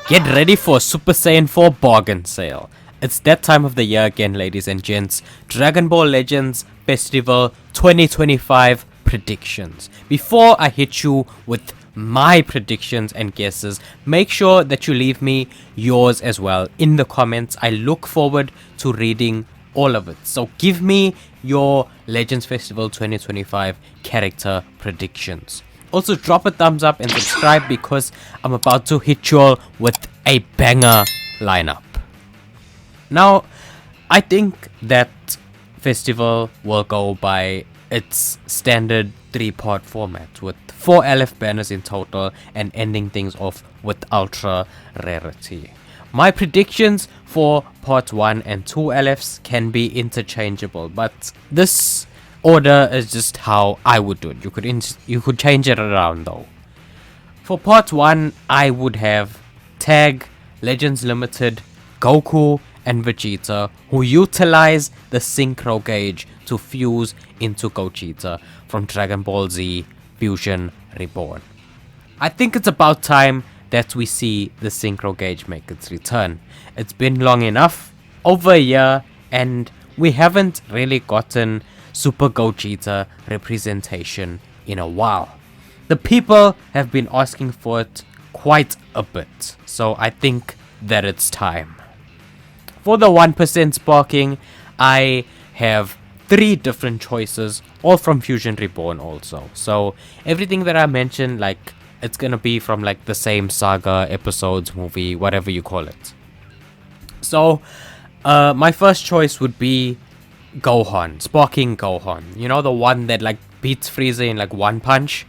Get ready for Super Saiyan 4 bargain sale. It's that time of the year again, ladies and gents. Dragon Ball Legends Festival 2025 predictions. Before I hit you with my predictions and guesses, make sure that you leave me yours as well in the comments. I look forward to reading all of it. So give me your Legends Festival 2025 character predictions. Also drop a thumbs up and subscribe because I'm about to hit you all with a banger lineup. Now, I think that festival will go by its standard 3-part format with 4 LF banners in total and ending things off with Ultra Rarity. My predictions for part 1 and 2 LFs can be interchangeable, but this order is just how I would do it. You could change it around though. For part 1, I would have Tag, Legends Limited, Goku and Vegeta, who utilize the Synchro gauge to fuse into Gogeta from Dragon Ball Z Fusion Reborn. I think it's about time that we see the Synchro gauge make its return. It's been long enough, over a year, and we haven't really gotten Super Gogeta representation in a while. The people have been asking for it quite a bit, so I think that it's time. For the 1% sparking, I have 3 different choices, all from Fusion Reborn also. So everything that I mentioned, like, it's gonna be from like the same saga, episodes, movie, whatever you call it. So my first choice would be Gohan, sparking Gohan. You know, the one that like beats Frieza in like one punch.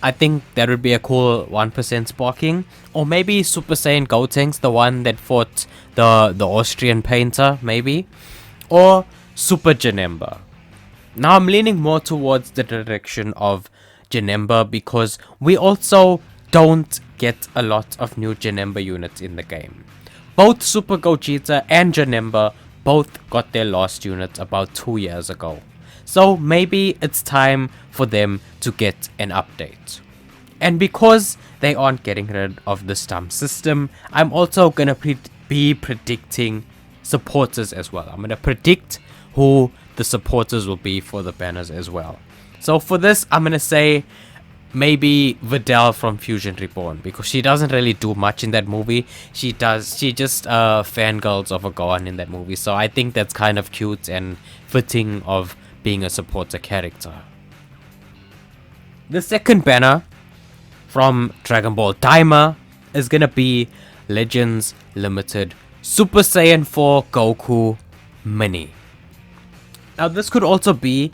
I think that would be a cool 1% sparking. Or maybe Super Saiyan Gotenks, the one that fought the Austrian painter, maybe. Or Super Janemba. Now I'm leaning more towards the direction of Janemba because we also don't get a lot of new Janemba units in the game. Both Super Gogeta and Janemba both got their last unit about 2 years ago. So maybe it's time for them to get an update. And because they aren't getting rid of the stump system, I'm also gonna be predicting supporters as well. I'm gonna predict who the supporters will be for the banners as well. So for this, I'm gonna say maybe Videl from Fusion Reborn, because she doesn't really do much in that movie. She just fangirls over Gohan in that movie, so I think that's kind of cute and fitting of being a supporter character. The second banner from Dragon Ball Daima is gonna be Legends Limited Super Saiyan 4 Goku Mini. Now this could also be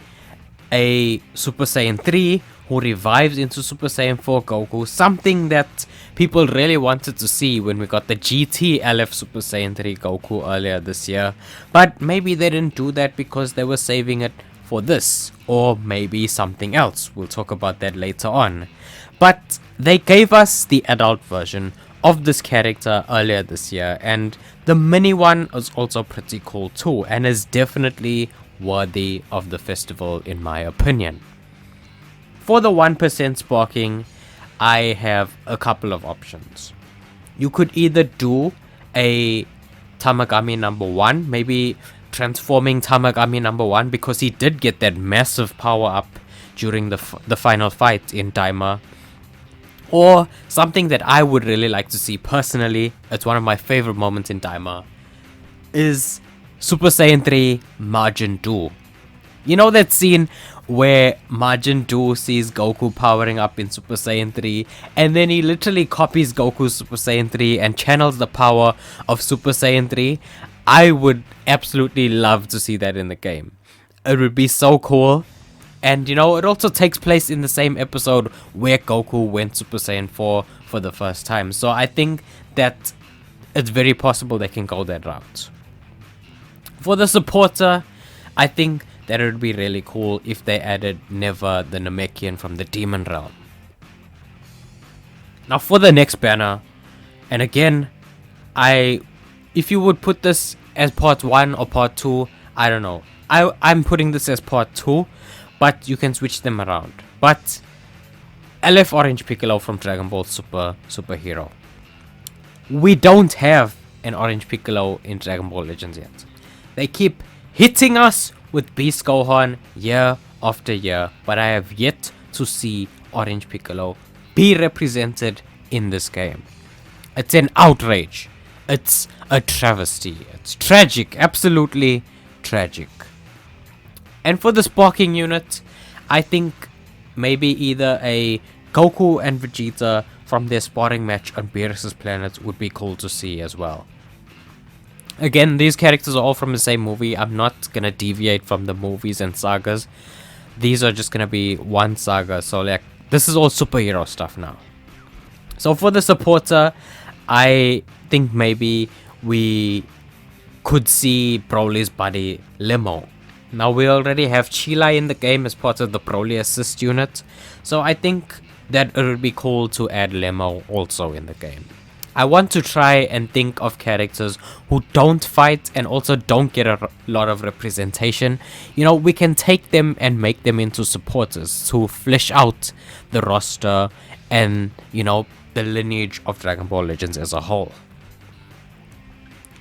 a Super Saiyan 3 who revives into Super Saiyan 4 Goku, something that people really wanted to see when we got the GT LF Super Saiyan 3 Goku earlier this year, but maybe they didn't do that because they were saving it for this, or maybe something else. We'll talk about that later on. But they gave us the adult version of this character earlier this year, and the mini one is also pretty cool too, and is definitely worthy of the festival in my opinion. For the 1% sparking, I have a couple of options. You could either do a Tamagami number 1, maybe transforming Tamagami number 1, because he did get that massive power up during the final fight in Daima. Or something that I would really like to see personally, it's one of my favorite moments in Daima, is Super Saiyan 3 Majin Buu. You know that scene where Majin Buu sees Goku powering up in Super Saiyan 3, and then he literally copies Goku's Super Saiyan 3 and channels the power of Super Saiyan 3? I would absolutely love to see that in the game. It would be so cool. And you know, it also takes place in the same episode where Goku went Super Saiyan 4 for the first time. So I think that it's very possible they can go that route. For the supporter, I think that it would be really cool if they added Neva the Namekian from the Demon Realm. Now for the next banner, and again, if you would put this as part 1 or part 2, I don't know. I'm putting this as part 2, but you can switch them around. But LF Orange Piccolo from Dragon Ball Super Hero. we don't have an orange Piccolo in Dragon Ball Legends yet. They keep hitting us with Beast Gohan year after year, but I have yet to see orange Piccolo be represented in this game. It's an outrage. It's a travesty. It's tragic, absolutely tragic. And for the sparking unit, I think maybe either a Goku and Vegeta from their sparring match on Beerus's planet would be cool to see as well. Again, these characters are all from the same movie. I'm not gonna deviate from the movies and sagas. These are just gonna be one saga, so like this is all superhero stuff now. So for the supporter, I think maybe we could see Broly's buddy Limo. Now we already have Chila in the game as part of the Broly assist unit, so I think that it would be cool to add Lemo also in the game. I want to try and think of characters who don't fight and also don't get a lot of representation. You know, we can take them and make them into supporters to flesh out the roster and, you know, the lineage of Dragon Ball Legends as a whole.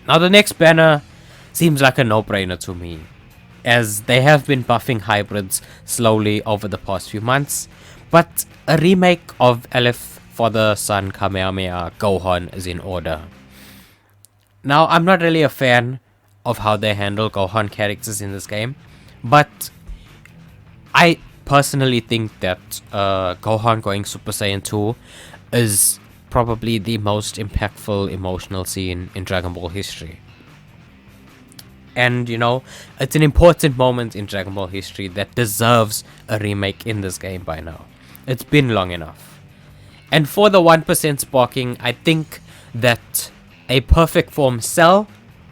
Now the next banner seems like a no-brainer to me, as they have been buffing hybrids slowly over the past few months, but a remake of Aleph Father Son Kamehameha Gohan is in order. Now I'm not really a fan of how they handle Gohan characters in this game, but I personally think that Gohan going Super Saiyan 2 is probably the most impactful emotional scene in Dragon Ball history. And you know, it's an important moment in Dragon Ball history that deserves a remake in this game by now. It's been long enough. And for the 1% sparking, I think that a perfect form Cell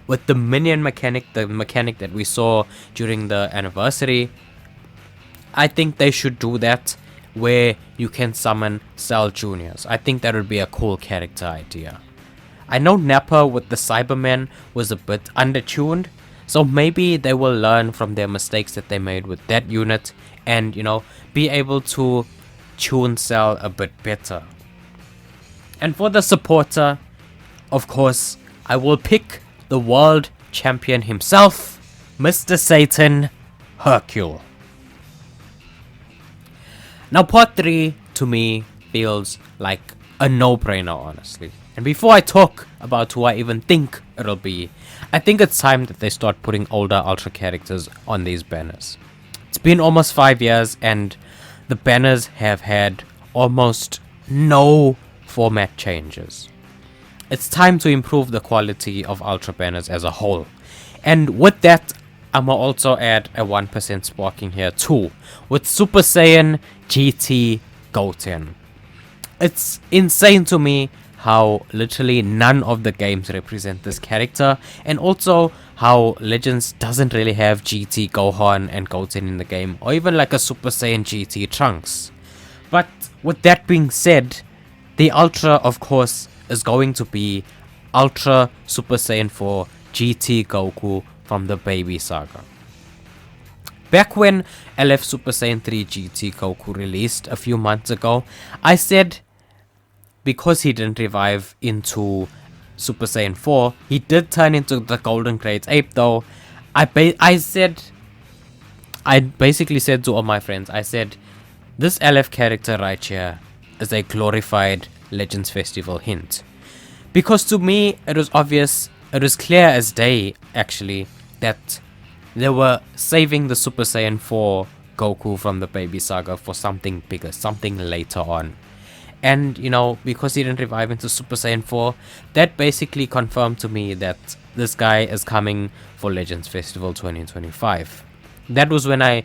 with the minion mechanic, the mechanic that we saw during the anniversary, I think they should do that where you can summon Cell Juniors. I think that would be a cool character idea. I know Nappa with the Cybermen was a bit undertuned, so maybe they will learn from their mistakes that they made with that unit and, you know, be able to tune Cell a bit better. And for the supporter, of course, I will pick the world champion himself, Mr. Satan, Hercule. Now part 3 to me feels like a no-brainer, honestly. And before I talk about who I even think it'll be, I think it's time that they start putting older Ultra characters on these banners. It's been almost 5 years and the banners have had almost no format changes. It's time to improve the quality of Ultra banners as a whole. And with that, I'ma also add a 1% sparking here too, with Super Saiyan GT Goten. It's insane to me how literally none of the games represent this character, and also how Legends doesn't really have GT Gohan and Goten in the game, or even like a Super Saiyan GT Trunks. But with that being said, the Ultra of course is going to be Ultra Super Saiyan 4 GT Goku from the Baby Saga. Back when LF Super Saiyan 3 GT Goku released a few months ago, I said because he didn't revive into Super Saiyan 4, he did turn into the Golden Great Ape though. I basically said to all my friends, I said, this LF character right here is a glorified Legends Festival hint. Because to me, it was obvious, it was clear as day actually, that they were saving the Super Saiyan 4 Goku from the Baby Saga for something bigger, something later on. And, you know, because he didn't revive into Super Saiyan 4, that basically confirmed to me that this guy is coming for Legends Festival 2025. That was when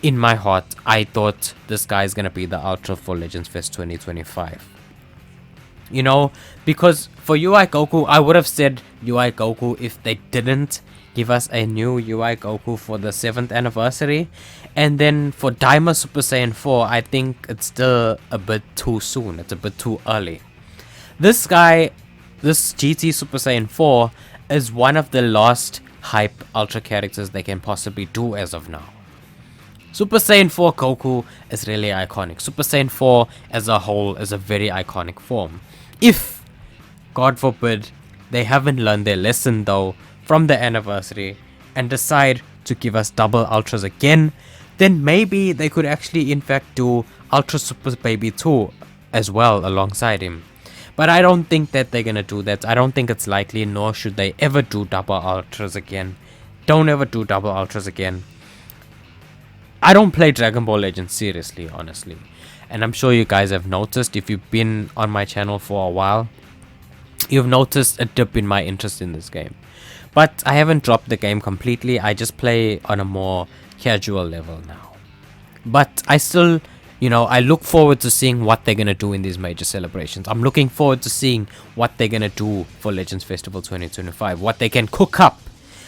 in my heart, I thought this guy is going to be the Ultra for Legends Fest 2025. You know, because for UI Goku, I would have said UI Goku if they didn't give us a new UI Goku for the 7th anniversary. And then for Daima Super Saiyan 4, I think it's still a bit too soon. It's a bit too early. This guy, this GT Super Saiyan 4, is one of the last hype Ultra characters they can possibly do as of now. Super Saiyan 4 Goku is really iconic. Super Saiyan 4 as a whole is a very iconic form. If God forbid, they haven't learned their lesson though from the anniversary and decide to give us double ultras again, then maybe they could actually in fact do Ultra Super Baby 2 as well alongside him. But I don't think that they're gonna do that. I don't think it's likely, nor should they ever do double ultras again. Don't ever do double ultras again. I don't play Dragon Ball Legends seriously, honestly. And I'm sure you guys have noticed, if you've been on my channel for a while, you've noticed a dip in my interest in this game. But I haven't dropped the game completely. I just play on a more casual level now. But I still, I look forward to seeing what they're going to do in these major celebrations. I'm looking forward to seeing what they're going to do for Legends Festival 2025, what they can cook up.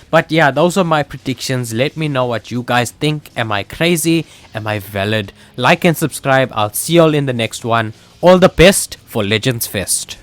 But yeah, those are my predictions. Let me know what you guys think. Am I crazy? Am I valid? Like and subscribe. I'll see y'all in the next one. All the best for Legends Fest.